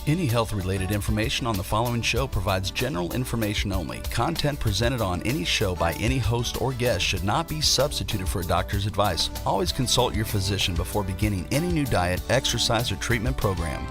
Any health-related information on the following show provides general information only. Content presented on any show by any host or guest should not be substituted for a doctor's advice. Always consult your physician before beginning any new diet, exercise, or treatment program.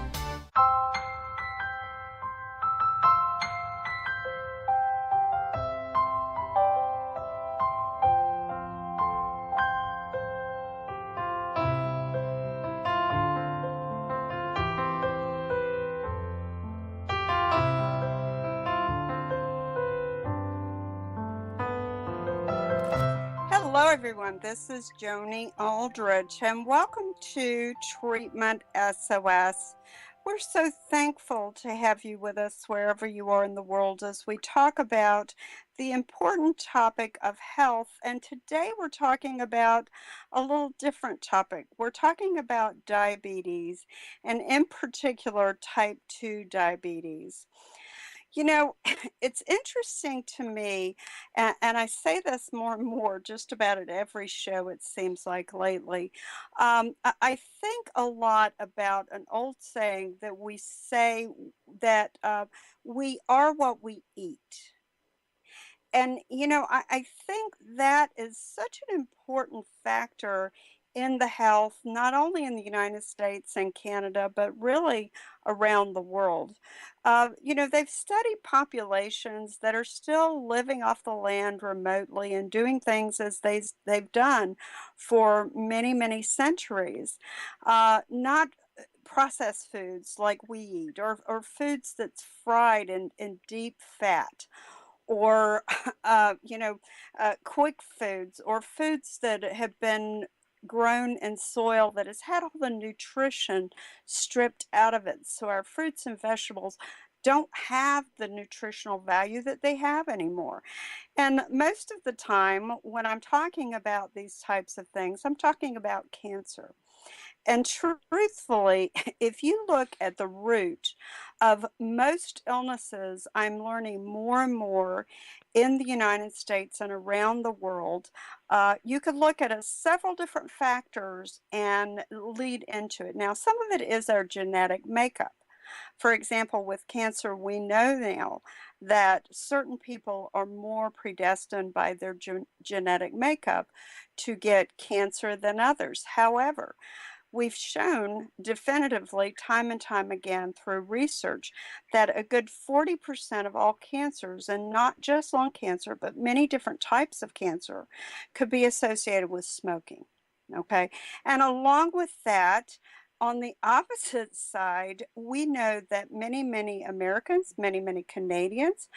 Hello, everyone. This is Joni Aldrich, and welcome to Treatment SOS. We're so thankful to have you with us wherever you are in the world as we talk about the important topic of health. And today we're talking about a little different topic. We're talking about diabetes, and in particular, type 2 diabetes. You know, it's interesting to me, and I say this more and more just about at every show, it seems like lately. I think a lot about an old saying that we say that we are what we eat. And, I think that is such an important factor in the health, not only in the United States and Canada, but really around the world. They've studied populations that are still living off the land remotely and doing things as they've done for many, many centuries. Not processed foods like we eat, or foods that's fried in deep fat, or quick foods, or foods that have been grown in soil that has had all the nutrition stripped out of it. So our fruits and vegetables don't have the nutritional value that they have anymore. And most of the time, when I'm talking about these types of things, I'm talking about cancer. And truthfully, if you look at the root of most illnesses, I'm learning more and more in the United States and around the world, you could look at several different factors and lead into it. Now, some of it is our genetic makeup. For example, with cancer, we know now that certain people are more predestined by their genetic makeup to get cancer than others. However, we've shown definitively time and time again through research that a good 40% of all cancers, and not just lung cancer, but many different types of cancer, could be associated with smoking. Okay, and along with that, on the opposite side, we know that many, many Americans, many, many Canadians,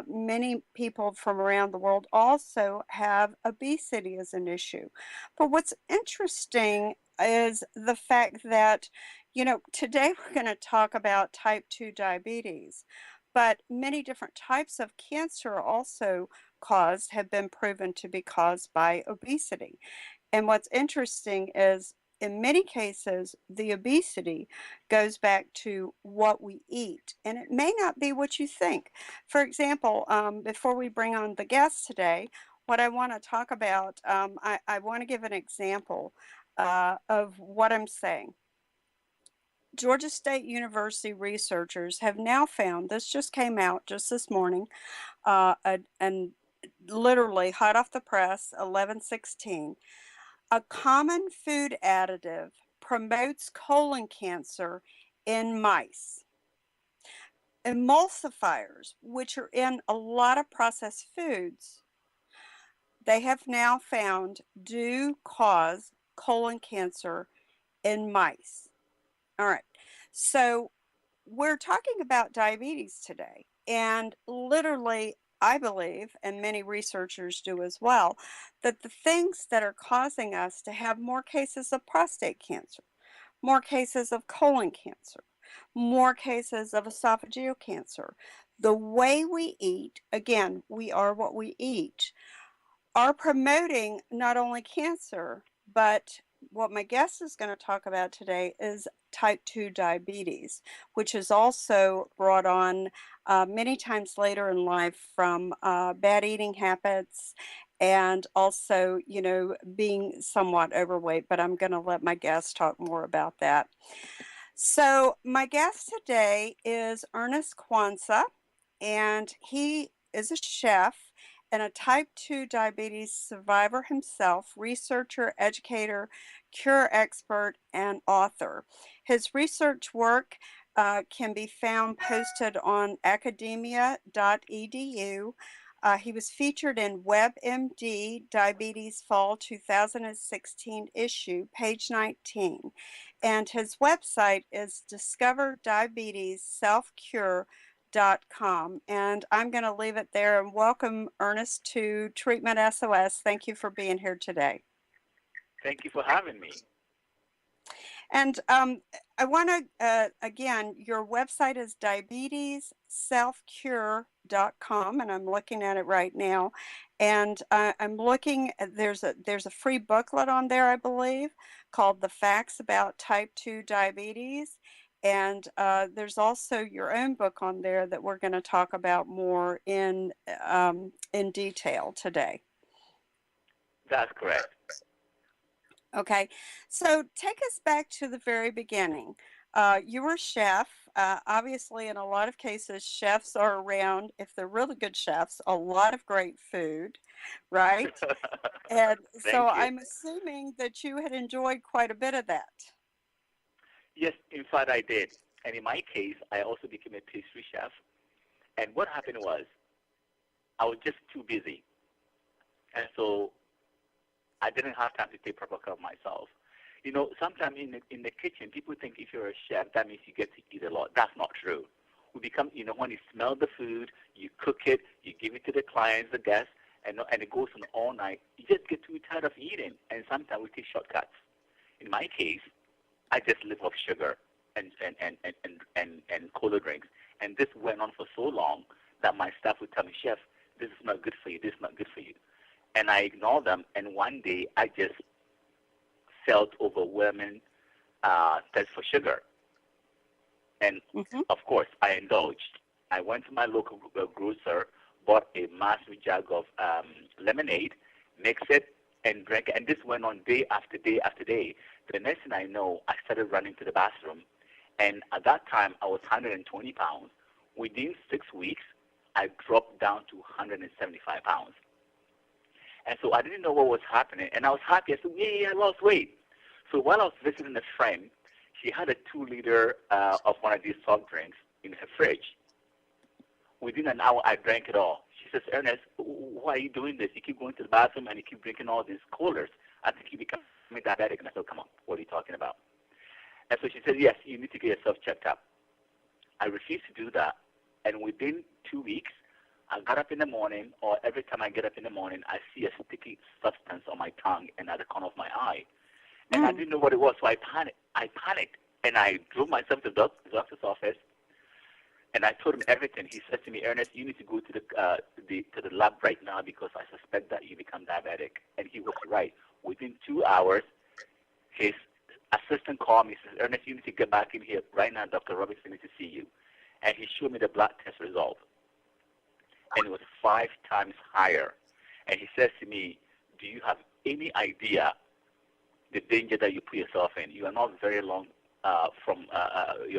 many people from around the world also have obesity as an issue. But what's interesting is the fact that, today we're going to talk about type 2 diabetes, but many different types of cancer also have been proven to be caused by obesity. And what's interesting is, in many cases, the obesity goes back to what we eat, and it may not be what you think. For example, before we bring on the guest today, what I want to talk about, I want to give an example of what I'm saying. Georgia State University researchers have now found, this just came out just this morning, and literally hot off the press, 11/16, a common food additive promotes colon cancer in mice. Emulsifiers, which are in a lot of processed foods, they have now found do cause colon cancer in mice. All right, so we're talking about diabetes today, and literally, I believe, and many researchers do as well, that the things that are causing us to have more cases of prostate cancer, more cases of colon cancer, more cases of esophageal cancer, the way we eat, again, we are what we eat, are promoting not only cancer, but what my guest is going to talk about today is type 2 diabetes, which is also brought on many times later in life from bad eating habits and also, being somewhat overweight. But I'm going to let my guest talk more about that. So, my guest today is Ernest Kwanzaa, and he is a chef and a type 2 diabetes survivor himself, researcher, educator, cure expert, and author. His research work can be found posted on academia.edu. He was featured in WebMD Diabetes Fall 2016 issue, page 19. And his website is discoverdiabetesselfcure.com. And I'm going to leave it there and welcome Ernest to Treatment SOS. Thank you for being here today. Thank you for having me. And I want to, again, your website is diabetesselfcure.com, and I'm looking at it right now. And I'm looking, there's a free booklet on there, I believe, called The Facts About Type 2 Diabetes. And there's also your own book on there that we're going to talk about more in detail today. That's correct. Okay, so take us back to the very beginning. You were a chef. Obviously, in a lot of cases, chefs are around, if they're really good chefs, a lot of great food, right? And so Thank you. I'm assuming that you had enjoyed quite a bit of that. Yes, in fact, I did. And in my case, I also became a pastry chef. And what happened was, I was just too busy. And so I didn't have time to take proper care of myself. You know, sometimes in the kitchen, people think if you're a chef, that means you get to eat a lot. That's not true. We become, you know, when you smell the food, you cook it, you give it to the clients, the guests, and it goes on all night. You just get too tired of eating, and sometimes we take shortcuts. In my case, I just live off sugar and cola drinks, and this went on for so long that my staff would tell me, Chef, this is not good for you. This is not good for you. And I ignored them, and one day I just felt overwhelming thirst for sugar. And, of course, I indulged. I went to my local grocer, bought a massive jug of lemonade, mixed it, and drank it. And this went on day after day after day. The next thing I know, I started running to the bathroom. And at that time, I was 120 pounds. Within 6 weeks, I dropped down to 175 pounds. And so I didn't know what was happening. And I was happy. I said, yeah, I lost weight. So while I was visiting a friend, she had a 2-liter of one of these soft drinks in her fridge. Within an hour, I drank it all. She says, Ernest, why are you doing this? You keep going to the bathroom and you keep drinking all these coolers. I think you become diabetic. And I said, come on, what are you talking about? And so she said, yes, you need to get yourself checked up. I refused to do that. And within 2 weeks, I got up in the morning, or every time I get up in the morning, I see a sticky substance on my tongue and at the corner of my eye. And I didn't know what it was, so I panicked, and I drove myself to the doctor's office, and I told him everything. He said to me, Ernest, you need to go to the lab right now because I suspect that you become diabetic. And he was right. Within 2 hours, his assistant called me and says, Ernest, you need to get back in here right now. Dr. Robinson needs to see you. And he showed me the blood test result. And it was 5 times higher. And he says to me, do you have any idea the danger that you put yourself in? You are not very you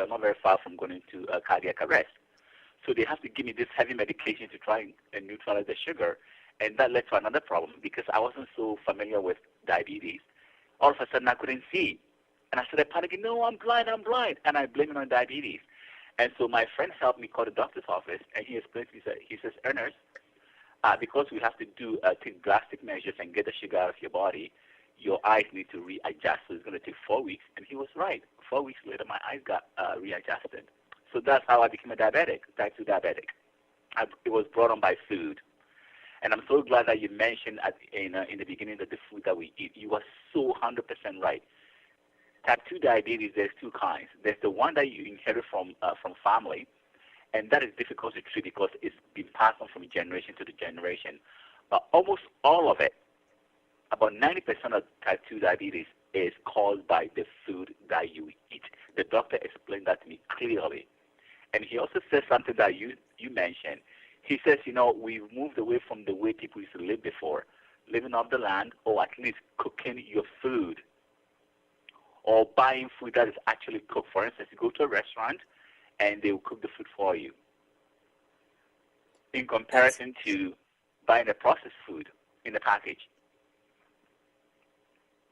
are not very far from going into cardiac arrest. So they have to give me this heavy medication to try and neutralize the sugar. And that led to another problem because I wasn't so familiar with diabetes. All of a sudden I couldn't see. And I started panicking, no, I'm blind. And I blame it on diabetes. And so my friend helped me call the doctor's office, and he explained to me, he says, Ernest, because we have to take drastic measures and get the sugar out of your body, your eyes need to readjust. So it's going to take 4 weeks. And he was right. 4 weeks later, my eyes got readjusted. So that's how I became a diabetic, type 2 diabetic. It was brought on by food. And I'm so glad that you mentioned in the beginning that the food that we eat, you are so 100% right. Type 2 diabetes, there's 2 kinds. There's the one that you inherit from family, and that is difficult to treat because it's been passed on from generation to generation. But almost all of it, about 90% of type 2 diabetes, is caused by the food that you eat. The doctor explained that to me clearly. And he also said something that you mentioned. He says, we've moved away from the way people used to live before, living off the land, or at least cooking your food, or buying food that is actually cooked. For instance, you go to a restaurant and they will cook the food for you, in comparison to buying a processed food in a package.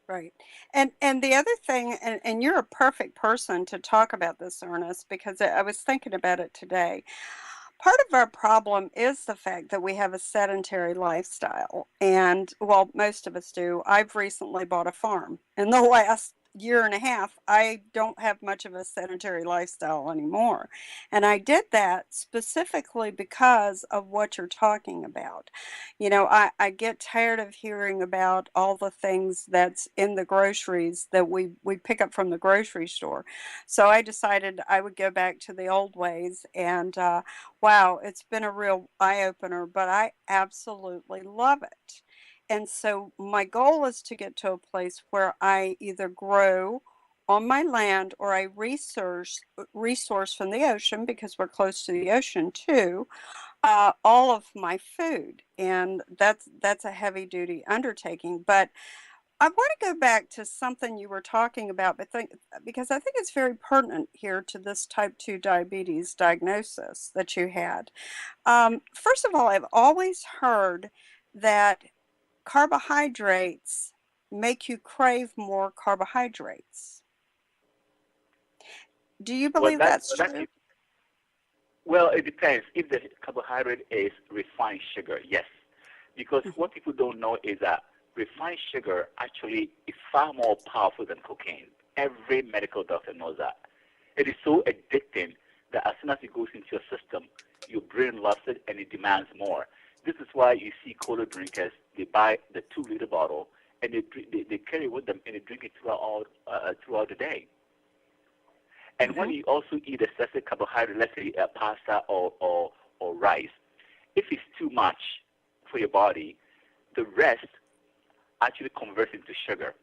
Right. And the other thing, and you're a perfect person to talk about this, Ernest, because I was thinking about it today. Part of our problem is the fact that we have a sedentary lifestyle. And, well, most of us do. I've recently bought a farm. In the last year and a half, I don't have much of a sedentary lifestyle anymore. And I did that specifically because of what you're talking about. You know, I get tired of hearing about all the things that's in the groceries that we pick up from the grocery store. So I decided I would go back to the old ways and, wow, it's been a real eye-opener, but I absolutely love it. And so my goal is to get to a place where I either grow on my land or I resource from the ocean because we're close to the ocean too, all of my food. And that's a heavy duty undertaking. But I want to go back to something you were talking about, because I think it's very pertinent here to this type 2 diabetes diagnosis that you had. First of all, I've always heard that carbohydrates make you crave more carbohydrates. Do you Well, believe that's that's true? well, it depends. If the carbohydrate is refined sugar, yes. Because what people don't know is that refined sugar actually is far more powerful than cocaine. Every medical doctor knows that. It is so addicting that as soon as it goes into your system, your brain loves it and it demands more. This is why you see cola drinkers, they buy the 2-liter bottle and they carry it with them and they drink it throughout the day. And when you also eat excessive carbohydrate, let's say pasta or rice, if it's too much for your body, the rest actually converts into sugar.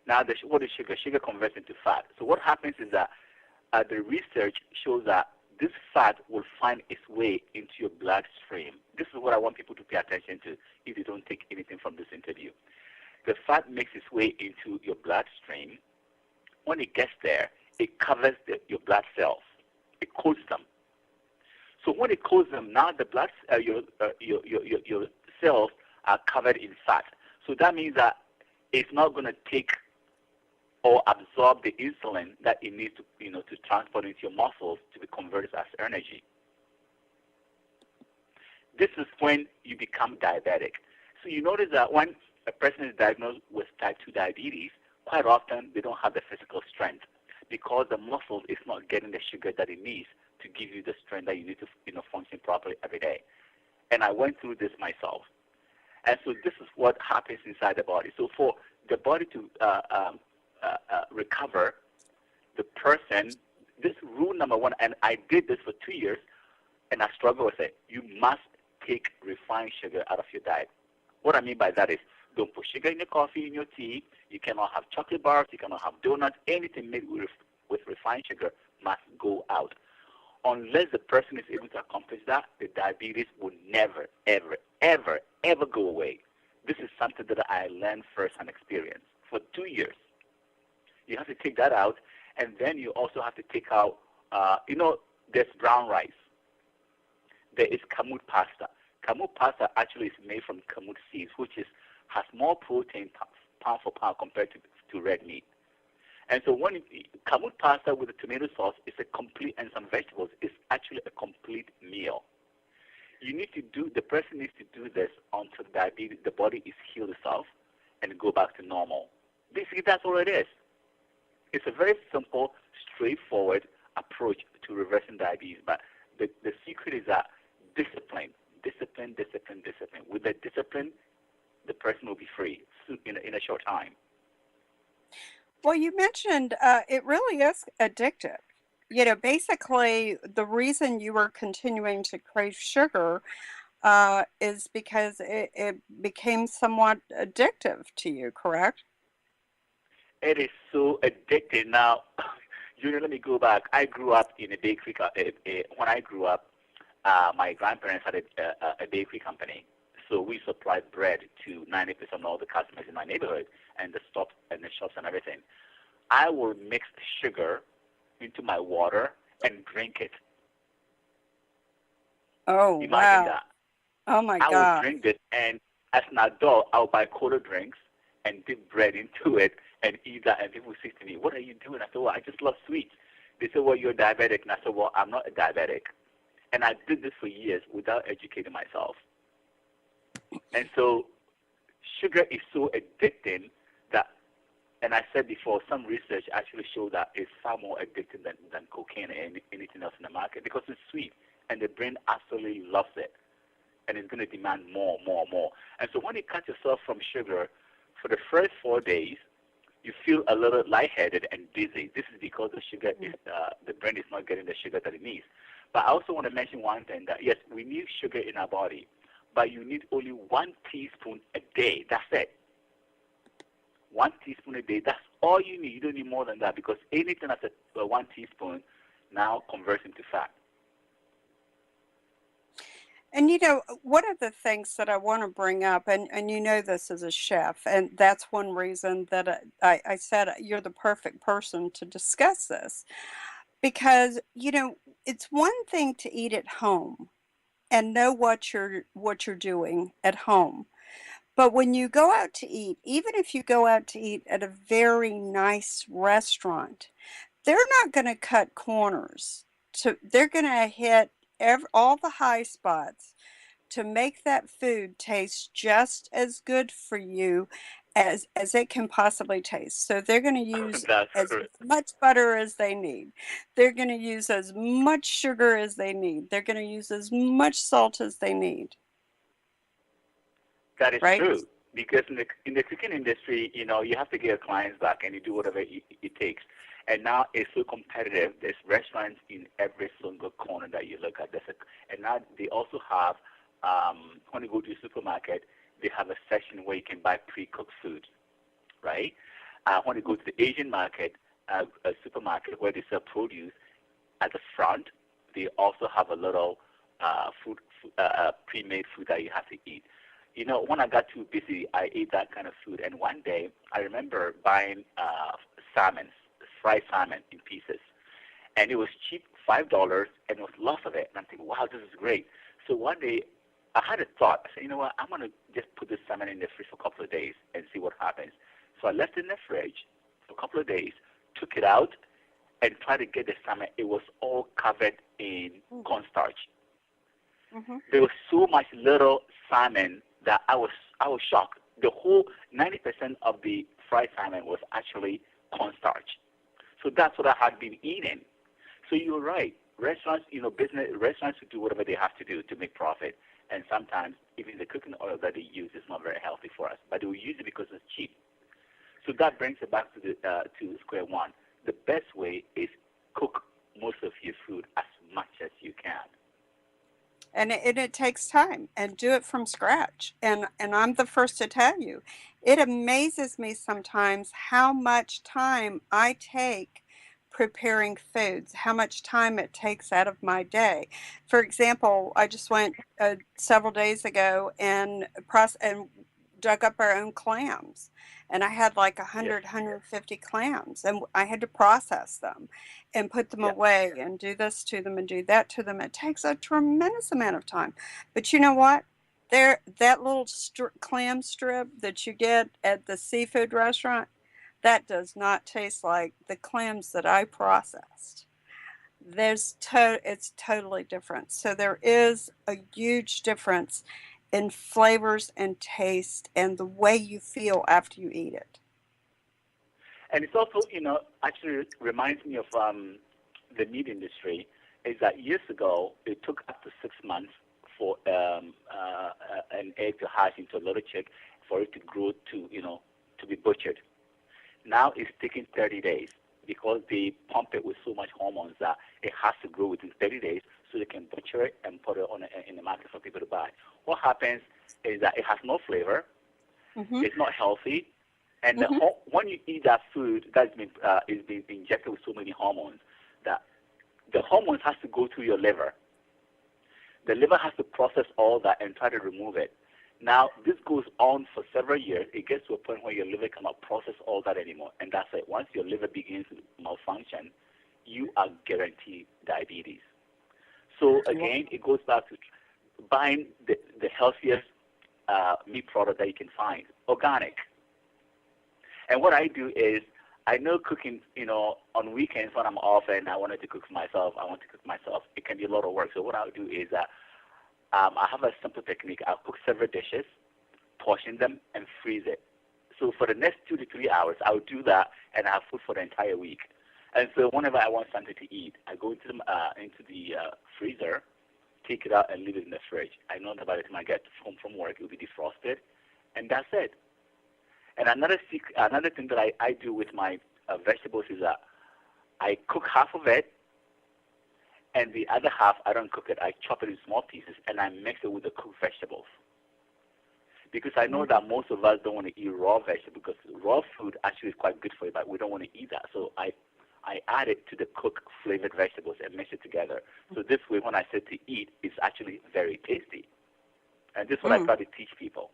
Now, what is sugar? Sugar converts into fat. So what happens is that the research shows that this fat will find its way into your bloodstream. This is what I want people to pay attention to if you don't take anything from this interview. The fat makes its way into your bloodstream. When it gets there, it covers your blood cells. It coats them. So when it coats them, now the blood, your cells are covered in fat. So that means that it's not going to take or absorb the insulin that it needs to transport into your muscles to be converted as energy. This is when you become diabetic. So you notice that when a person is diagnosed with type 2 diabetes, quite often they don't have the physical strength because the muscle is not getting the sugar that it needs to give you the strength that you need to function properly every day. And I went through this myself. And so this is what happens inside the body. So for the body to recover, the person, this rule number one, and I did this for 2 years, and I struggled with it. You must take refined sugar out of your diet. What I mean by that is don't put sugar in your coffee, in your tea. You cannot have chocolate bars. You cannot have donuts. Anything made with refined sugar must go out. Unless the person is able to accomplish that, the diabetes will never, ever, ever, ever go away. This is something that I learned firsthand experience for 2 years. You have to take that out, and then you also have to take out, there's brown rice. There is kamut pasta. Kamut pasta actually is made from kamut seeds, which has more protein pound for pound compared to red meat. And so when kamut pasta with a tomato sauce is a complete, and some vegetables, is actually a complete meal. The person needs to do this until the body is healed itself and go back to normal. Basically, that's all it is. It's a very simple, straightforward approach to reversing diabetes. But the secret is that discipline. With the discipline, the person will be free in a short time. Well, you mentioned it really is addictive. You know, basically, the reason you were continuing to crave sugar is because it became somewhat addictive to you, correct? It is so addictive. Now, let me go back. I grew up in a bakery. When I grew up, my grandparents had a bakery company. So we supplied bread to 90% of all the customers in my neighborhood and the shops and everything. I will mix sugar into my water and drink it. Oh, Imagine wow. that. Oh, my I will God. drink it, and as an adult, I'll buy cola drinks and dip bread into it and eat that. And people say to me, "What are you doing?" I said, "Well, I just love sweets." They said, "Well, you're diabetic." And I said, "Well, I'm not a diabetic." And I did this for years without educating myself. And so sugar is so addicting that, and I said before, some research actually showed that it's far more addicting than cocaine and anything else in the market because it's sweet, and the brain absolutely loves it, and it's going to demand more, more, more. And so when you cut yourself from sugar, for the first 4 days, you feel a little lightheaded and dizzy. This is because the sugar is, the brain is not getting the sugar that it needs. But I also want to mention one thing, that yes, we need sugar in our body, but you need only 1 teaspoon a day. That's it. 1 teaspoon a day. That's all you need. You don't need more than that, because anything that's 1 teaspoon now converts into fat. And one of the things that I want to bring up, and this as a chef, and that's one reason that I said you're the perfect person to discuss this, because it's one thing to eat at home and know what you're doing at home. But when you go out to eat, even if you go out to eat at a very nice restaurant, they're not going to cut corners. They're going to hit all the high spots to make that food taste just as good for you as it can possibly taste. So they're going to use That's as correct. much butter as they need. They're going to use as much sugar as they need. They're going to use as much salt as they need, That is right? true. Because in the cooking industry, you have to get your clients back and you do whatever it takes. And now it's so competitive. There's restaurants in every single corner that you look at. And now they also have, when you go to a supermarket, they have a section where you can buy pre-cooked food, right? When you go to the Asian market, a supermarket where they sell produce, at the front, they also have a little pre-made food that you have to eat. When I got too busy, I ate that kind of food. And one day, I remember buying salmon, fried salmon in pieces. And it was cheap, $5, and it was lots of it. And I'm thinking, wow, this is great. So one day, I had a thought. I said, you know what, I'm going to just put this salmon in the fridge for a couple of days and see what happens. So I left it in the fridge for a couple of days, took it out, and tried to get the salmon. It was all covered in cornstarch. Mm-hmm. There was so much little salmon that I was shocked. The whole 90% of the fried salmon was actually cornstarch. So that's what I had been eating. So you're right. Restaurants, restaurants do whatever they have to do to make profit. And sometimes even the cooking oil that they use is not very healthy for us. But they will use it because it's cheap. So that brings it back to square one. The best way is cook most of your food as much as you can. And it takes time, and do it from scratch. And I'm the first to tell you, it amazes me sometimes how much time I take preparing foods, how much time it takes out of my day. For example, I just went several days ago and dug up our own clams. And I had like Yes. 150 clams, and I had to process them and put them Yeah. away and do this to them and do that to them. It takes a tremendous amount of time. But you know what? That little clam strip that you get at the seafood restaurant, that does not taste like the clams that I processed. It's totally different. So there is a huge difference in flavors and taste and the way you feel after you eat it. And it's also, actually reminds me of the meat industry. Is that years ago, it took up to 6 months for an egg to hatch into a little chick, for it to grow to be butchered. Now it's taking 30 days because they pump it with so much hormones that it has to grow within 30 days so they can butcher it and put it in the market for people to buy. What happens is that it has no flavor, Mm-hmm. it's not healthy, and Mm-hmm. when you eat that food that's been is being injected with so many hormones, that the hormones has to go through your liver. The liver has to process all that and try to remove it. Now, this goes on for several years. It gets to a point where your liver cannot process all that anymore, and that's it. Once your liver begins to malfunction, you are guaranteed diabetes. So again, it goes back to buying the healthiest meat product that you can find, organic. And what I do is, I know cooking, on weekends when I'm off and I wanted to cook for myself, it can be a lot of work. So what I'll do is that I have a simple technique. I'll cook several dishes, portion them, and freeze it. So for the next 2 to 3 hours, I'll do that, and I have food for the entire week. And so whenever I want something to eat, I go into the freezer, take it out, and leave it in the fridge. I know that by the time I get home from work, it will be defrosted, and that's it. And another thing that I do with my vegetables is that I cook half of it, and the other half, I don't cook it. I chop it in small pieces, and I mix it with the cooked vegetables. Because I know that most of us don't want to eat raw vegetables, because raw food actually is quite good for you, but we don't want to eat that. So I add it to the cooked flavored vegetables and mix it together. So this way, when I say to eat, it's actually very tasty. And this is what I try to teach people.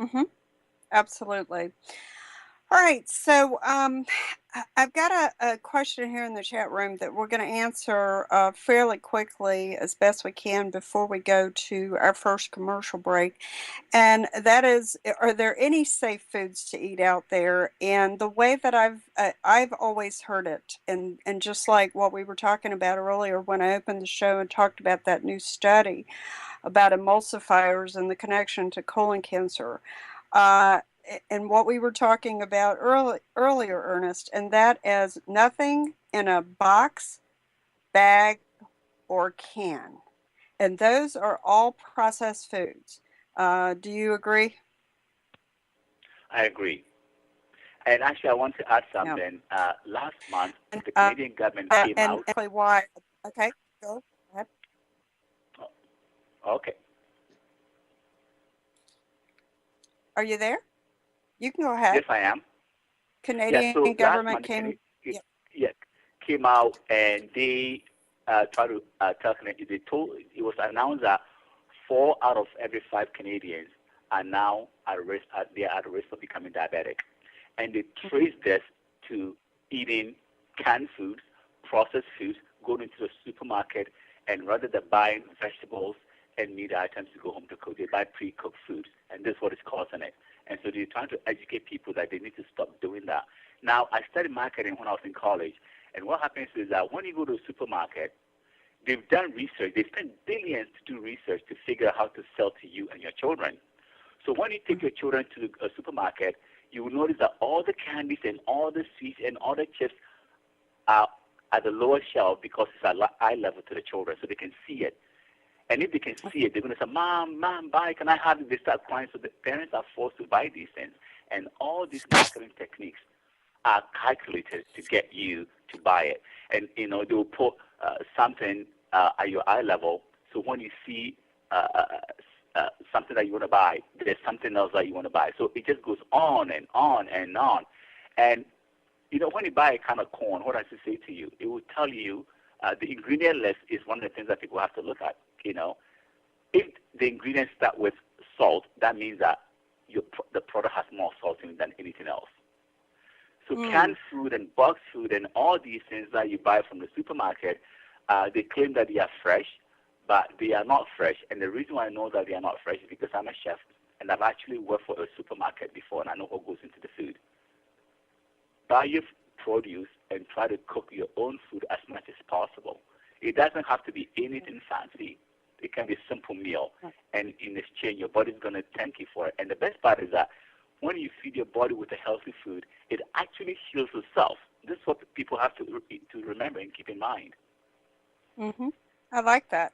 Mm-hmm. Absolutely. All right, so I've got a question here in the chat room that we're going to answer fairly quickly as best we can before we go to our first commercial break. And that is, are there any safe foods to eat out there? And the way that I've always heard it, and just like what we were talking about earlier when I opened the show and talked about that new study about emulsifiers and the connection to colon cancer, and what we were talking about earlier, Ernest, and that is nothing in a box, bag, or can. And those are all processed foods. Do you agree? I agree. And actually, I want to add something. Last month, the Canadian government came out. And why? Okay, go ahead. Okay. Are you there? You can go ahead. Yes, I am. Canadian government came out, and they tried to tell Canadians. It was announced that 4 out of every 5 Canadians are now at risk. They are at risk of becoming diabetic, and they traced this to eating canned foods, processed foods, going into the supermarket, and rather than buying vegetables and meat items to go home to cook, they buy pre-cooked foods, and this is what is causing it. And so they're trying to educate people that they need to stop doing that. Now, I studied marketing when I was in college, and what happens is that when you go to a supermarket, they've done research. They spent billions to do research to figure out how to sell to you and your children. So when you take your children to a supermarket, you will notice that all the candies and all the sweets and all the chips are at the lower shelf because it's at eye level to the children, so they can see it. And if they can see it, they're going to say, Mom, buy, can I have it? They start crying. So the parents are forced to buy these things. And all these marketing techniques are calculated to get you to buy it. And, they will put something at your eye level. So when you see something that you want to buy, there's something else that you want to buy. So it just goes on and on and on. And, when you buy a can of corn, what does it say to you? It will tell you the ingredient list is one of the things that people have to look at. If the ingredients start with salt, that means that the product has more salt in it than anything else. So canned food and boxed food and all these things that you buy from the supermarket, they claim that they are fresh, but they are not fresh. And the reason why I know that they are not fresh is because I'm a chef, and I've actually worked for a supermarket before, and I know what goes into the food. Buy your produce and try to cook your own food as much as possible. It doesn't have to be anything fancy. It can be a simple meal, and in exchange, your body's going to thank you for it. And the best part is that when you feed your body with a healthy food, it actually heals itself. This is what people have to remember and keep in mind. Mm-hmm. I like that.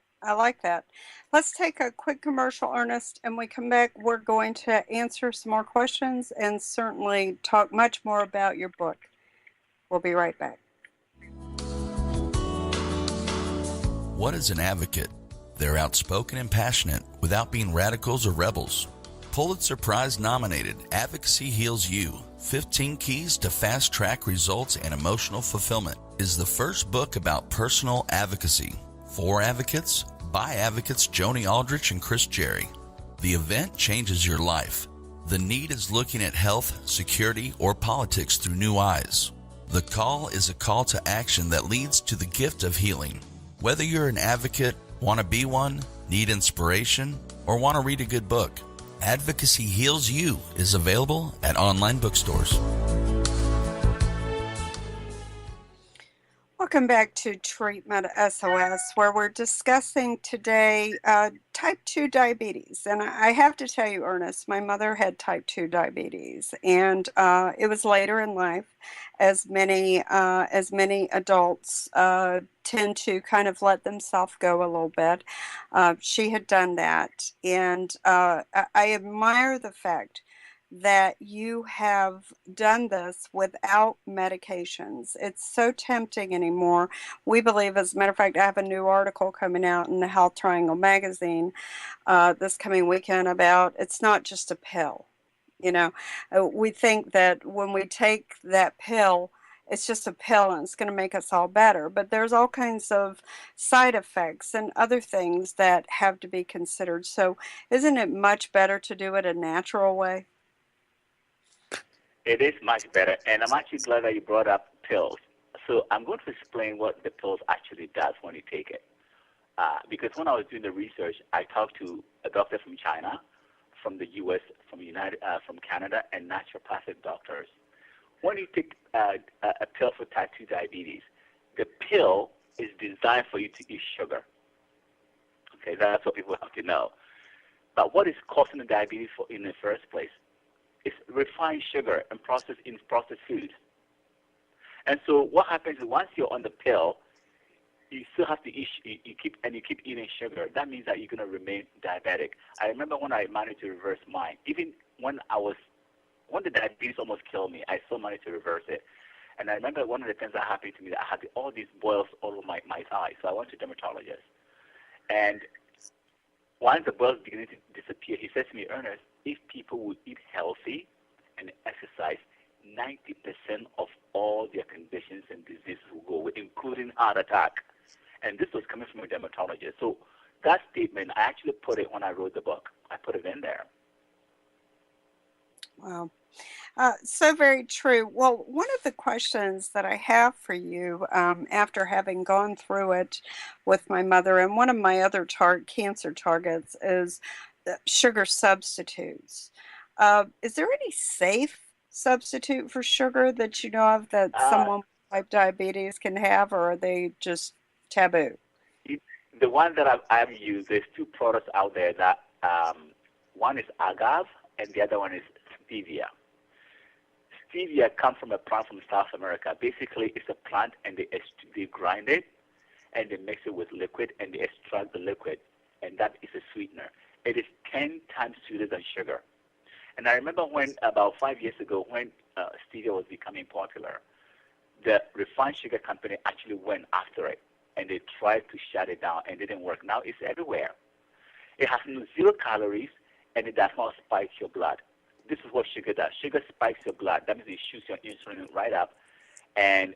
Let's take a quick commercial, Ernest, and we come back. We're going to answer some more questions and certainly talk much more about your book. We'll be right back. What is an advocate? They're outspoken and passionate without being radicals or rebels. Pulitzer Prize nominated Advocacy Heals You, 15 Keys to Fast Track Results and Emotional Fulfillment is the first book about personal advocacy. For advocates, by advocates Joni Aldrich and Chris Jerry. The event changes your life. The need is looking at health, security, or politics through new eyes. The call is a call to action that leads to the gift of healing. Whether you're an advocate, want to be one, need inspiration, or want to read a good book, Advocacy Heals You is available at online bookstores. Welcome back to Treatment SOS, where we're discussing today type 2 diabetes. And I have to tell you, Ernest, my mother had type 2 diabetes, and it was later in life, as many adults tend to kind of let themselves go a little bit. She had done that, and I admire the fact that you have done this without medications. It's so tempting anymore. We believe, as a matter of fact, I have a new article coming out in the Health Triangle magazine this coming weekend about it's not just a pill. You know, we think that when we take that pill, it's just a pill and it's going to make us all better. But there's all kinds of side effects and other things that have to be considered. So isn't it much better to do it a natural way? It is much better, and I'm actually glad that you brought up pills. So I'm going to explain what the pills actually does when you take it. Because when I was doing the research, I talked to a doctor from China, from the U.S., from Canada, and naturopathic doctors. When you take a pill for type 2 diabetes, the pill is designed for you to eat sugar. Okay, that's what people have to know. But what is causing the diabetes in the first place? It's refined sugar and processed foods. And so what happens is once you're on the pill, you still have to eat. You keep eating sugar. That means that you're going to remain diabetic. I remember when I managed to reverse mine. Even when the diabetes almost killed me, I still managed to reverse it. And I remember one of the things that happened to me, that I had all these boils all over my eyes. So I went to a dermatologist. And once the boils began to disappear, he said to me, Ernest, if people would eat healthy and exercise, 90% of all their conditions and diseases will go away, including heart attack. And this was coming from a dermatologist. So that statement, I actually put it when I wrote the book. I put it in there. Wow. So very true. Well, one of the questions that I have for you, after having gone through it with my mother, and one of my other cancer targets is sugar substitutes. Is there any safe substitute for sugar that you know of that someone with type diabetes can have, or are they just taboo? The one that I've used, there's two products out there that one is agave and the other one is stevia. Stevia comes from a plant from South America. Basically, it's a plant, and they grind it, and they mix it with liquid, and they extract the liquid, and that is a sweetener. It is 10 times sweeter than sugar. And I remember when, about 5 years ago, when stevia was becoming popular, the refined sugar company actually went after it, and they tried to shut it down, and it didn't work. Now it's everywhere. It has 0 calories, and it does not spike your blood. This is what sugar does. Sugar spikes your blood. That means it shoots your insulin right up, and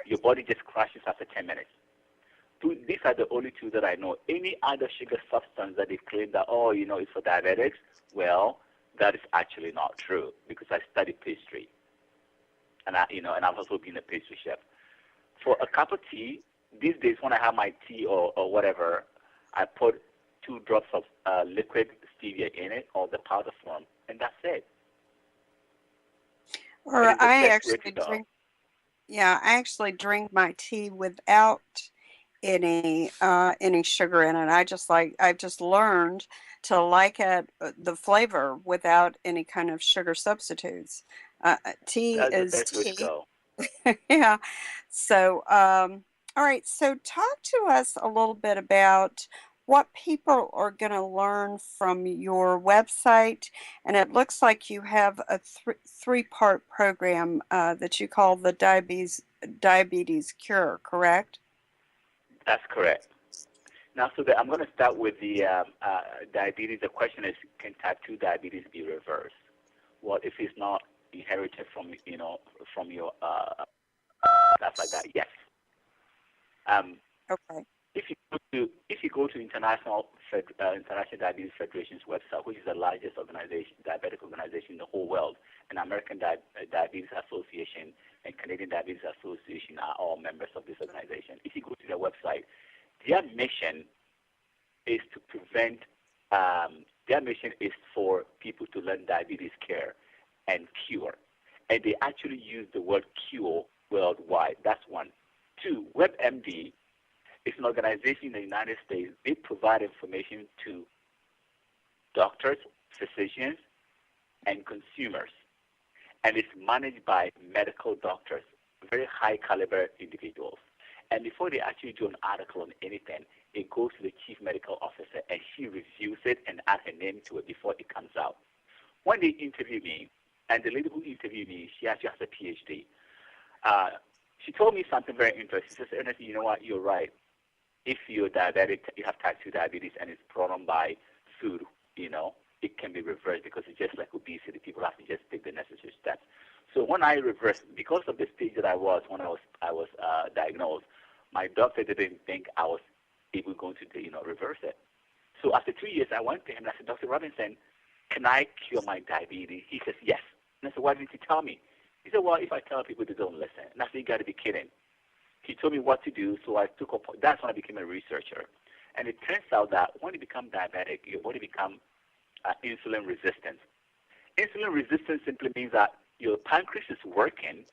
your body just crashes after 10 minutes. These are the only two that I know. Any other sugar substance that they claim that, it's for diabetics, well, that is actually not true, because I studied pastry, and I've also been a pastry chef. For a cup of tea, these days when I have my tea or whatever, I put 2 drops of liquid stevia in it, or the powder form, and that's it. Or I actually drink my tea without any sugar in it. I've just learned to like the flavor without any kind of sugar substitutes. Tea That's the is best way to tea. go. Yeah. So, all right. So talk to us a little bit about what people are going to learn from your website. And it looks like you have a three-part program that you call the Diabetes Cure, correct? That's correct. Now, I'm going to start with the diabetes. The question is, can type 2 diabetes be reversed? Well, if it's not inherited from your stuff like that, yes. Okay. If you go to International Diabetes Federation's website, which is the largest diabetic organization in the whole world, and American Diabetes Association and Canadian Diabetes Association are all members of this organization. If you go to their website, their mission is to prevent, their mission is for people to learn diabetes care and cure. And they actually use the word cure worldwide. That's one. Two, WebMD is an organization in the United States. They provide information to doctors, physicians, and consumers. And it's managed by medical doctors, very high caliber individuals. And before they actually do an article on anything, it goes to the chief medical officer, and she reviews it and adds her name to it before it comes out. When they interviewed me, and the lady who interviewed me, she actually has a PhD. She told me something very interesting. She said, Ernest, you know what, you're right. If you're diabetic, you have type 2 diabetes, and it's brought on by food, it can be reversed because it's just like obesity. People have to just take the necessary steps. So when I reversed, because of the stage that I was when I was diagnosed, my doctor didn't think I was able going to reverse it. So after 3 years, I went to him and I said, Dr. Robinson, can I cure my diabetes? He says, yes. And I said, why didn't you tell me? He said, well, if I tell people, they don't listen. And I said, you got to be kidding. He told me what to do, so I took up. That's when I became a researcher. And it turns out that when you become diabetic, your body becomes insulin resistant. Insulin resistance simply means that your pancreas is working,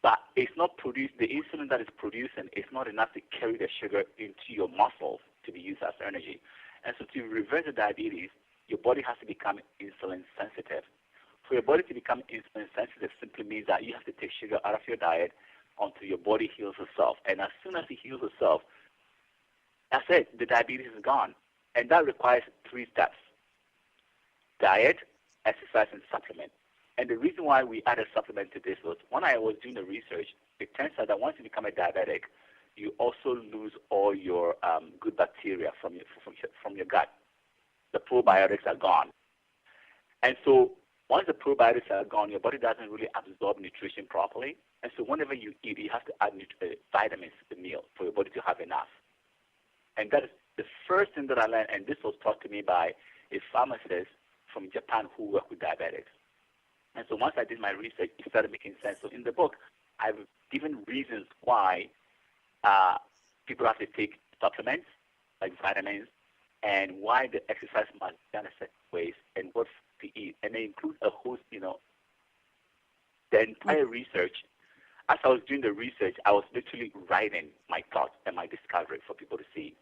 but it's not produced. The insulin that is producing is not enough to carry the sugar into your muscles to be used as energy. And so to reverse the diabetes, your body has to become insulin sensitive. For your body to become insulin sensitive simply means that you have to take sugar out of your diet until your body heals itself. And as soon as it heals itself, that's it. The diabetes is gone. And that requires 3 steps: diet, exercise, and supplement. And the reason why we added supplement to this was when I was doing the research, it turns out that once you become a diabetic, you also lose all your good bacteria from your gut. The probiotics are gone. And so once the probiotics are gone, your body doesn't really absorb nutrition properly. And so whenever you eat, you have to add vitamins to the meal for your body to have enough. And that is the first thing that I learned, and this was taught to me by a pharmacist from Japan who worked with diabetics. And so once I did my research, it started making sense. So in the book, I've given reasons why people have to take supplements like vitamins, and why the exercise must be done in certain ways, and what to eat. And they include a host, the entire research. As I was doing the research, I was literally writing my thoughts and my discovery for people to see.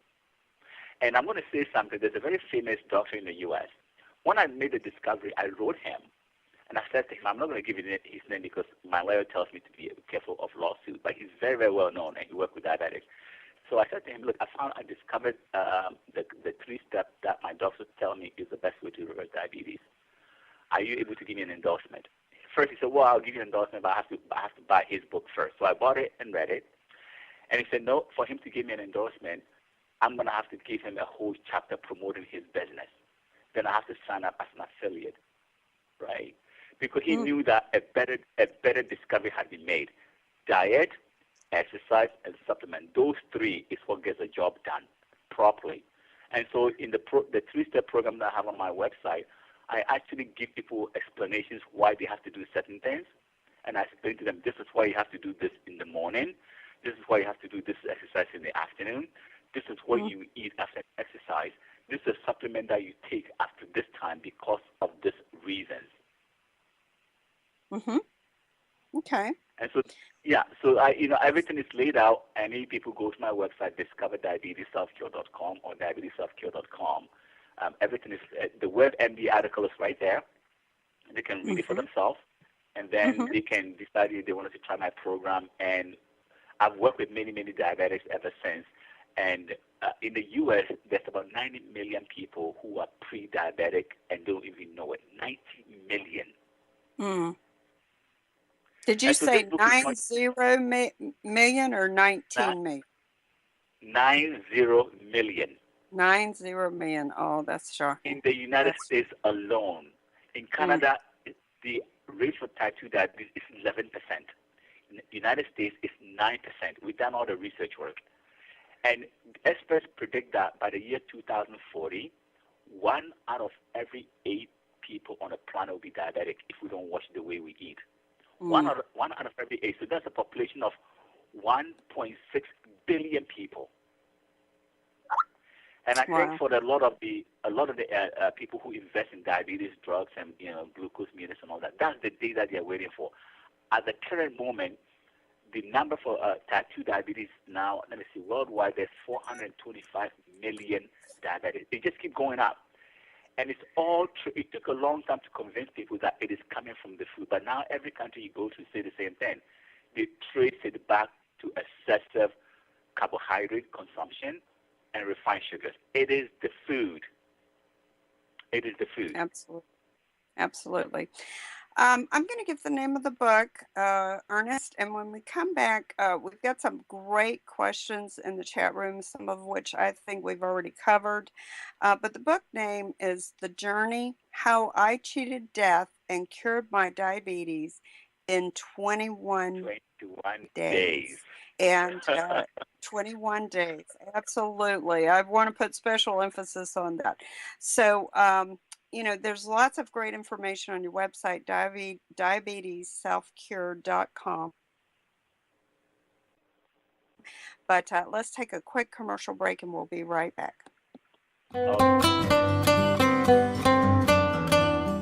And I'm going to say something. There's a very famous doctor in the U.S. When I made the discovery, I wrote him, and I said to him, I'm not going to give you his name because my lawyer tells me to be careful of lawsuits, but he's very, very well known, and he worked with diabetics. So I said to him, look, I discovered the 3 steps that my doctors tell me is the best way to reverse diabetes. Are you able to give me an endorsement? First, he said, well, I'll give you an endorsement, but I have to buy his book first. So I bought it and read it. And he said, no, for him to give me an endorsement, I'm going to have to give him a whole chapter promoting his business. Then I have to sign up as an affiliate, right? Because he knew that a better discovery had been made. Diet, exercise, and supplement. Those 3 is what gets the job done properly. And so in the 3-step program that I have on my website, I actually give people explanations why they have to do certain things. And I explain to them, this is why you have to do this in the morning. This is why you have to do this exercise in the afternoon. This is what you eat after exercise. This is a supplement that you take after this time because of these reasons. Mm-hmm. Okay. And so, so everything is laid out. Any people go to my website, discoverdiabetesselfcure.com or diabetesselfcure.com. Everything is, the WebMD article is right there. They can read it for themselves, and then they can decide if they wanted to try my program. And I've worked with many, many diabetics ever since. And in the U.S., there's about 90 million people who are pre-diabetic and don't even know it. 90 million. Mm. Did you say 90 million or 19 million? 90 million. 90 million. Oh, that's shocking. In the United States alone. In Canada, the rate for type 2 diabetes is 11%. In the United States, it's 9%. We've done all the research work. And experts predict that by the year 2040, 1 out of every 8 people on the planet will be diabetic if we don't watch the way we eat. One out of every 8. So that's a population of 1.6 billion people. And I think for a lot of the people who invest in diabetes drugs and glucose meters and all that, that's the day that they're waiting for. At the current moment, the number for type 2 diabetes now, let me see, worldwide there's 425 million diabetics. They just keep going up. And it's all true. It took a long time to convince people that it is coming from the food. But now every country you go to say the same thing. They trace it back to excessive carbohydrate consumption and refined sugars. It is the food. It is the food. Absolutely. Absolutely. I'm going to give the name of the book, Ernest, and when we come back, we've got some great questions in the chat room, some of which I think we've already covered. But the book name is The Journey, How I Cheated Death and Cured My Diabetes in 21 days. And 21 days. Absolutely. I want to put special emphasis on that. So, there's lots of great information on your website, diabetesselfcure.com. But let's take a quick commercial break and we'll be right back.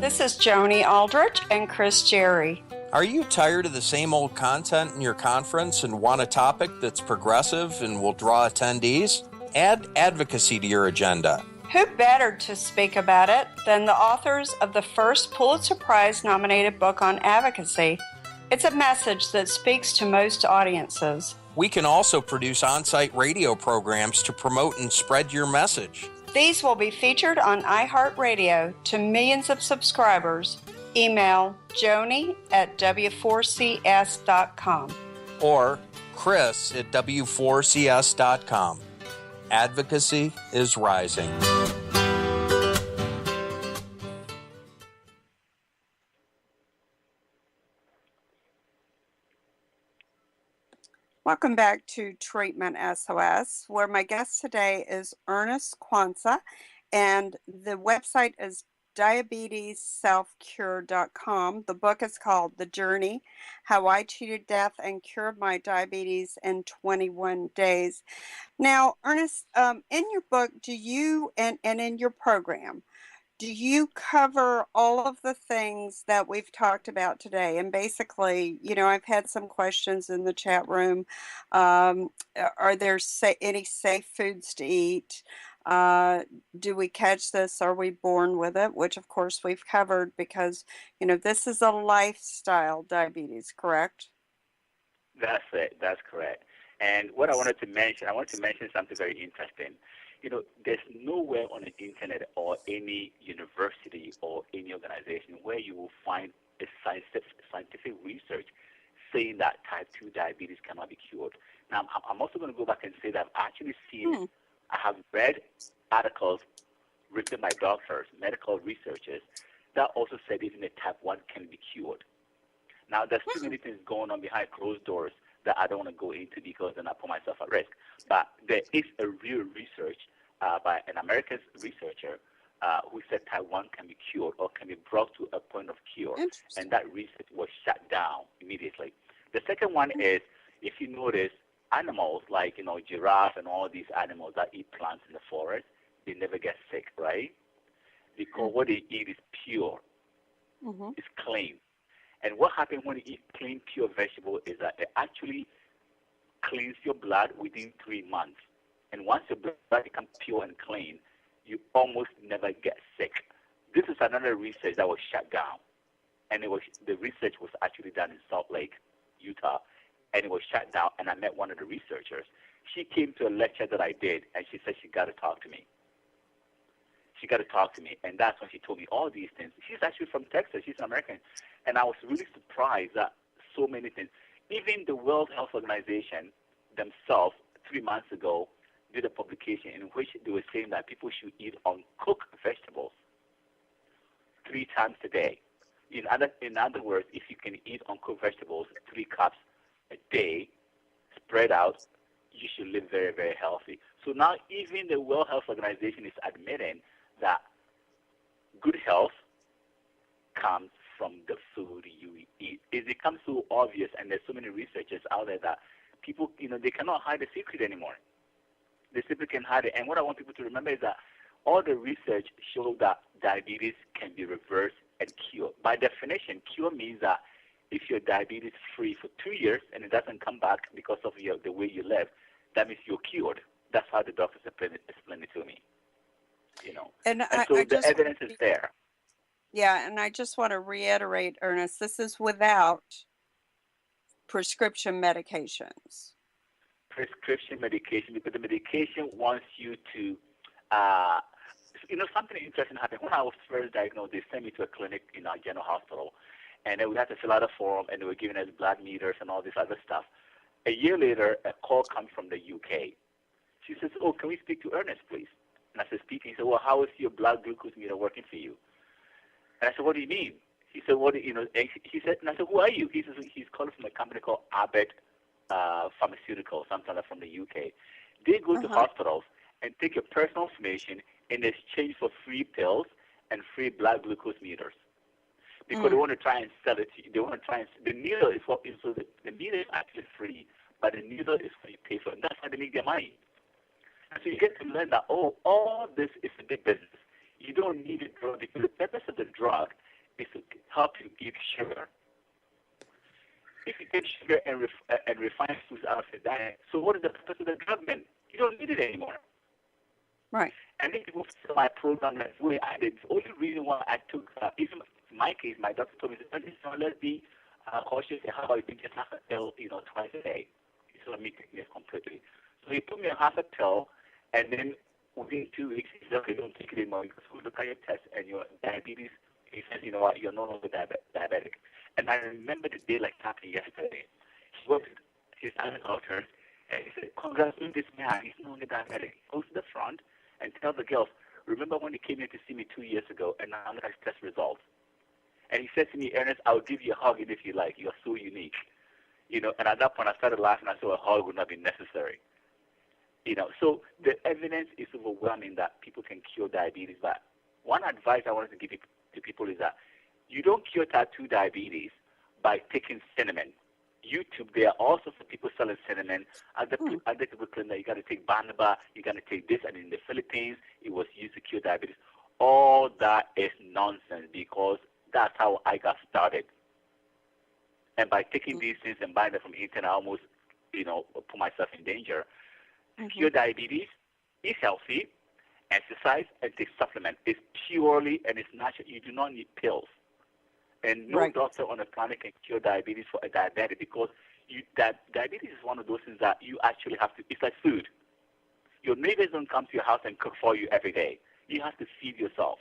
This is Joni Aldrich and Chris Jerry. Are you tired of the same old content in your conference and want a topic that's progressive and will draw attendees? Add advocacy to your agenda. Who better to speak about it than the authors of the first Pulitzer Prize nominated book on advocacy? It's a message that speaks to most audiences. We can also produce on-site radio programs to promote and spread your message. These will be featured on iHeartRadio to millions of subscribers. Email joni@w4cs.com or chris@w4cs.com. Advocacy is rising. Welcome back to Treatment SOS, where my guest today is Ernest Kwanzaa, and the website is diabetesselfcure.com. The book is called The Journey, How I Cheated Death and Cured My Diabetes in 21 Days. Now, Ernest, in your book, do you, and in your program, do you cover all of the things that we've talked about today? And basically, I've had some questions in the chat room. Are there any safe foods to eat? Do we catch this? Are we born with it? Which, of course, we've covered because, this is a lifestyle diabetes, correct? That's it. That's correct. And what I wanted to mention something very interesting. There's nowhere on the internet or any university or any organization where you will find a scientific research saying that type 2 diabetes cannot be cured. Now, I'm also going to go back and say that I've actually seen, I have read articles written by doctors, medical researchers, that also said even the type 1 can be cured. Now, there's too many things going on behind closed doors that I don't want to go into because then I put myself at risk. But there is a real research by an American researcher who said type 1 can be cured or can be brought to a point of cure. And that research was shut down immediately. The second one is, if you notice, animals like, giraffe and all these animals that eat plants in the forest, they never get sick, right? Because what they eat is pure. It's clean. And what happens when you eat clean, pure vegetable is that it actually cleans your blood within 3 months. And once your blood becomes pure and clean, you almost never get sick. This is another research that was shut down. And the research was actually done in Salt Lake, Utah, and it was shut down. And I met one of the researchers. She came to a lecture that I did, and she said she got to talk to me. She got to talk to me, and that's when she told me all these things. She's actually from Texas. She's American. And I was really surprised that so many things. Even the World Health Organization themselves, 3 months ago, did a publication in which they were saying that people should eat uncooked vegetables 3 times a day. In other words, if you can eat uncooked vegetables 3 cups a day, spread out, you should live very, very healthy. So now even the World Health Organization is admitting that good health comes from the food you eat. It becomes so obvious, and there's so many researchers out there that people, they cannot hide the secret anymore. They simply can hide it. And what I want people to remember is that all the research shows that diabetes can be reversed and cured. By definition, cure means that if you're diabetes free for 2 years and it doesn't come back because of the way you live, that means you're cured. That's how the doctors explain it to me. And So the evidence is there. Yeah, and I just want to reiterate, Ernest, this is without prescription medications. Prescription medication, because the medication wants you to, something interesting happened. When I was first diagnosed, they sent me to a clinic in our general hospital, and then we had to fill out a form, and they were giving us blood meters and all this other stuff. A year later, a call comes from the UK. She says, "Oh, can we speak to Ernest, please?" And I said, "Speaking." He said, "Well, how is your blood glucose meter working for you?" And I said, "What do you mean?" He said, he said, and I said, "Who are you?" He says, he's calling from a company called Abbott Pharmaceuticals, something like from the UK. They go to hospitals and take your personal information in exchange for free pills and free blood glucose meters. Because they want to try and sell it to you. They want to try and, the needle is what, so the meter is actually free, but the needle is what you pay for. And that's how they make their money. And so you get to learn that, all this is a big business. You don't need a drug because the purpose of the drug is to help you give sugar. If you take sugar and refined foods out of your diet, so what is the purpose of the drug then? You don't need it anymore. Right. And then people feel my program that way I did. The only reason why I took, even in my case, my doctor told me, let's be cautious. How about you just have a pill, twice a day? Instead of me taking this completely. So he put me on half a pill, and then within 2 weeks, he said, "Okay, don't take it anymore because we'll look at your test and your diabetes." He says, "You know what? You're no longer diabetic." And I remember the day like happened yesterday. He went to his other doctor, and he said, "Congratulations, this man. He's no longer diabetic." He goes to the front and tells the girls, "Remember when he came here to see me 2 years ago, and now look at his test results." And he said to me, "Ernest, I'll give you a hug if you like. You're so unique." And at that point, I started laughing. I said, "A hug would not be necessary." So the evidence is overwhelming that people can cure diabetes. But one advice I wanted to give to people is that you don't cure type 2 diabetes by taking cinnamon. YouTube, there are all sorts of people selling cinnamon. Other people claim that you got to take banaba, you got to take this, and in the Philippines, it was used to cure diabetes. All that is nonsense because that's how I got started. And by taking these things and buying them from the internet, I almost, put myself in danger. Cure diabetes, eat healthy, exercise, and take supplements. It's purely and it's natural. You do not need pills. And no doctor on the planet can cure diabetes for a diabetic because diabetes is one of those things that you actually have to, it's like food. Your neighbors don't come to your house and cook for you every day. You have to feed yourself.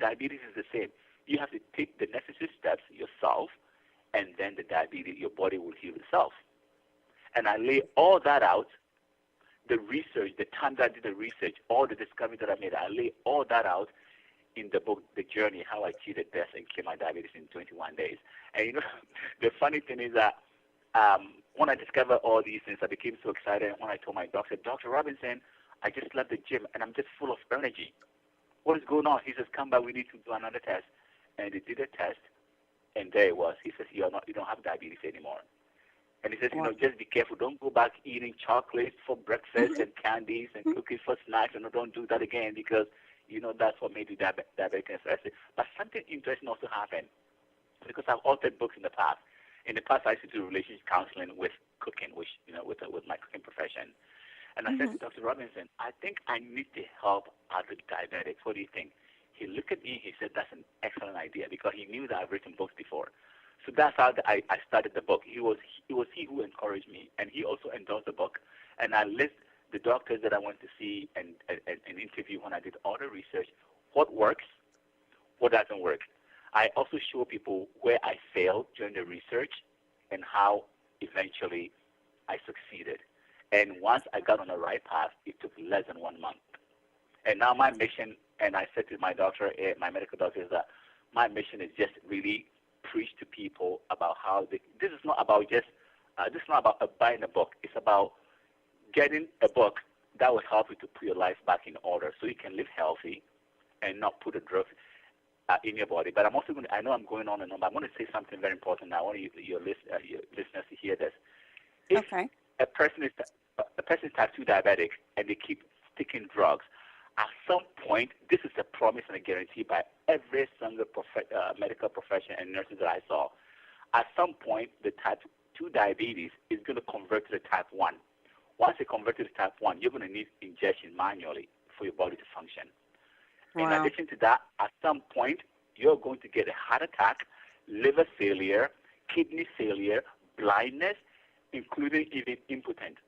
Diabetes is the same. You have to take the necessary steps yourself, and then your body will heal itself. And I lay all that out, the research, the time that I did the research, all the discoveries that I made, I lay all that out in the book, The Journey, How I Cheated Death and Cured My Diabetes in 21 Days. And the funny thing is that when I discovered all these things, I became so excited. When I told my doctor, "Dr. Robinson, I just left the gym and I'm just full of energy. What is going on?" He says, "Come back, we need to do another test." And they did a test, and there it was. He says, you don't have diabetes anymore. And he says, just be careful. Don't go back eating chocolates for breakfast and candies and cookies for snacks. Don't do that again because, that's what made you diabetic. But something interesting also happened because I've authored books in the past. In the past, I used to do relationship counseling with cooking, with my cooking profession. And I said to Dr. Robinson, "I think I need to help other diabetics. What do you think?" He looked at me. He said, "That's an excellent idea," because he knew that I've written books before. So that's how I started the book. It was he who encouraged me, and he also endorsed the book. And I list the doctors that I went to see and interview when I did all the research, what works, what doesn't work. I also show people where I failed during the research and how eventually I succeeded. And once I got on the right path, it took less than 1 month. And now my mission, and I said to my doctor, my medical doctor, is that my mission is just really preach to people about how this is not about just this is not about buying a book. It's about getting a book that will help you to put your life back in order so you can live healthy and not put a drug in your body. But I'm also going to, I know I'm going on and on, but I'm going to say something very important now. I want your listeners to hear this. If a person is type 2 diabetic and they keep taking drugs, at some point, this is a promise and a guarantee by every single medical profession and nurses that I saw. At some point, the type 2 diabetes is going to convert to the type 1. Once it converts to the type 1, you're going to need injection manually for your body to function. Wow. In addition to that, at some point, you're going to get a heart attack, liver failure, kidney failure, blindness, including even impotent.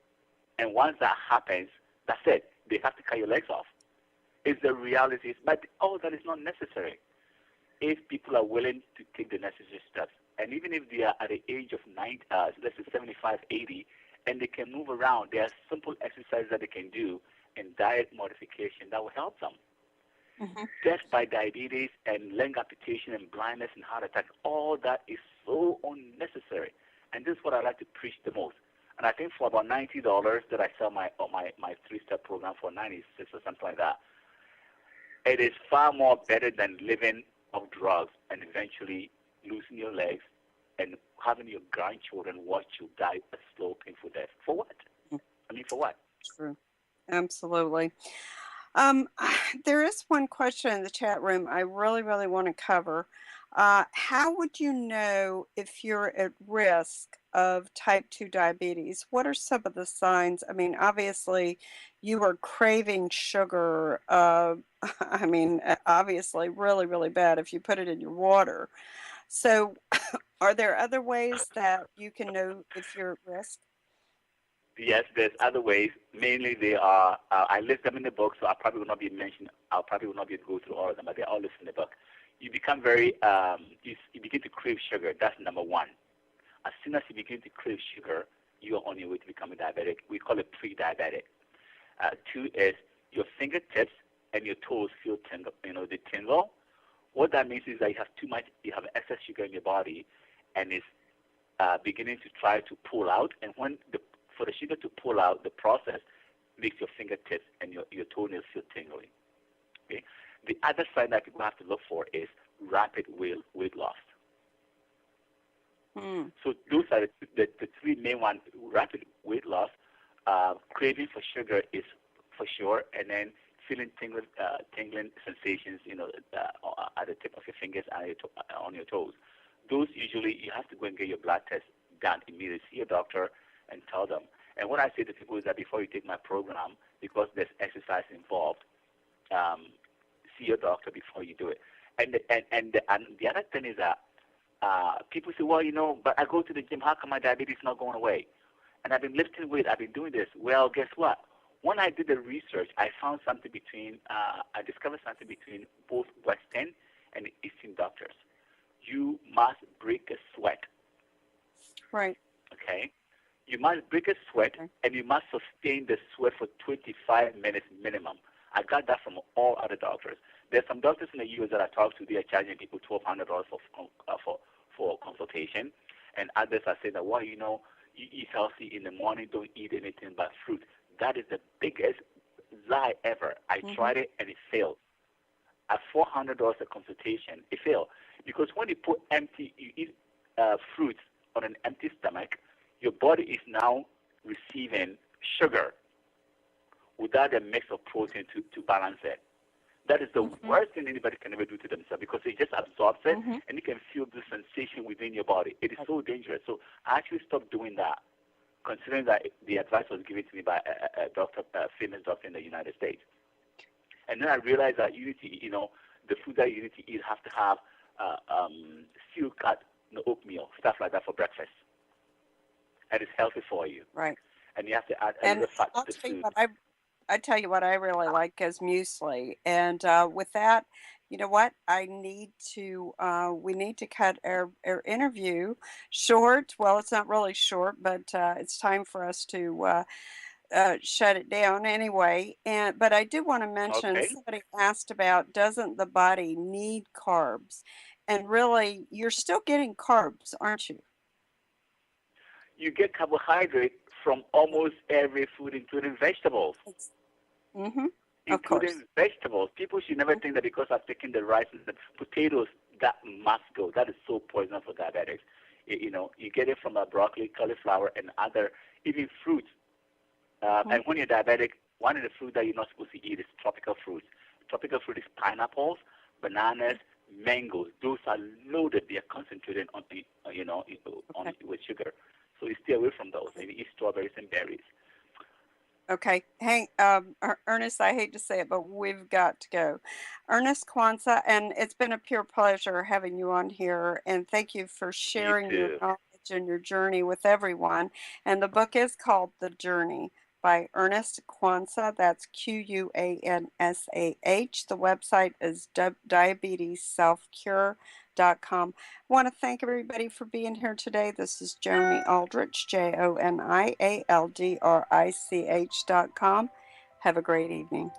And once that happens, that's it. They have to cut your legs off. It's the reality. But all that is not necessary if people are willing to take the necessary steps. And even if they are at the age of 90, let's say 75, 80, and they can move around, there are simple exercises that they can do and diet modification that will help them. Mm-hmm. Death by diabetes and leg amputation and blindness and heart attack, all that is so unnecessary. And this is what I like to preach the most. And I think for about $90 that I sell my 3-step program for $96 or something like that, it is far more better than living off drugs and eventually losing your legs and having your grandchildren watch you die a slow, painful death. For what? I mean, for what? True. Absolutely. There is one question in the chat room I really, really want to cover. How would you know if you're at risk of type 2 diabetes? What are some of the signs? I mean, obviously, you are craving sugar. I mean, obviously, really, really bad if you put it in your water. So, are there other ways that you can know if you're at risk? Yes, there's other ways. Mainly, they are. I list them in the book, so I probably will not be mentioned. I'll probably will not be able to go through all of them, but they're all listed in the book. You become very. You begin to crave sugar. That's number one. As soon as you begin to crave sugar, you are on your way to becoming diabetic. We call it pre-diabetic. 2 is your fingertips and your toes feel tingle. They tingle. What that means is that you have too much. You have excess sugar in your body, and it's beginning to try to pull out. And for the sugar to pull out, the process makes your fingertips and your toenails feel tingly. Okay? The other sign that people have to look for is rapid weight loss. So those are the 3 main ones. Rapid weight loss, craving for sugar is for sure, and then feeling tingling sensations, at the tip of your fingers and on your toes. Those usually you have to go and get your blood test done immediately. See your doctor and tell them. And what I say to people is that before you take my program, because there's exercise involved, see your doctor before you do it. And the other thing is that people say, well, but I go to the gym. How come my diabetes is not going away? And I've been lifting weight. I've been doing this. Well, guess what? When I did the research, I found something I discovered something between both Western and Eastern doctors. You must break a sweat. Right. Okay? You must break a sweat, and you must sustain the sweat for 25 minutes minimum. I got that from all other doctors. There's some doctors in the U.S. that I talk to. They are charging people $1,200 for consultation, and others are saying that, well, you eat healthy in the morning, don't eat anything but fruit. That is the biggest lie ever. I tried it, and it failed. At $400 a consultation, it failed. Because when you eat fruits on an empty stomach, your body is now receiving sugar without a mix of protein to balance it. That is the worst thing anybody can ever do to themselves, because it just absorbs it, and you can feel the sensation within your body. It is so dangerous. So I actually stopped doing that, considering that the advice was given to me by a famous doctor in the United States. And then I realized that you need to, the food that you need to eat have to have steel cut, oatmeal, stuff like that for breakfast. And it's healthy for you. Right. And you have to add a little fat to the food. I tell you what I really like is muesli. And with that, you know what? We need to cut our interview short. Well, it's not really short, but it's time for us to shut it down anyway. But I do want to mention, somebody asked about, doesn't the body need carbs? And really, you're still getting carbs, aren't you? You get carbohydrate from almost every food, including vegetables. Mm-hmm. Of Including course. vegetables. People should never think that because I've taken the rice and the potatoes, that must go. That is so poisonous for diabetics. You get it from a broccoli, cauliflower, and other, even fruits. And when you're diabetic, one of the fruits that you're not supposed to eat is tropical fruits. Tropical fruit is pineapples, bananas, mangoes. Those are loaded. They are concentrated on, with sugar. So you stay away from those. And you eat strawberries and berries. Okay. Hey, Ernest, I hate to say it, but we've got to go. Ernest Kwanzaa, and it's been a pure pleasure having you on here. And thank you for Me sharing your too. knowledge and your journey with everyone. And the book is called The Journey by Ernest Kwanzaa. That's Quansah. The website is diabetesselfcure.com. I want to thank everybody for being here today. This is Joni Aldrich, JoniAldrich.com. Have a great evening.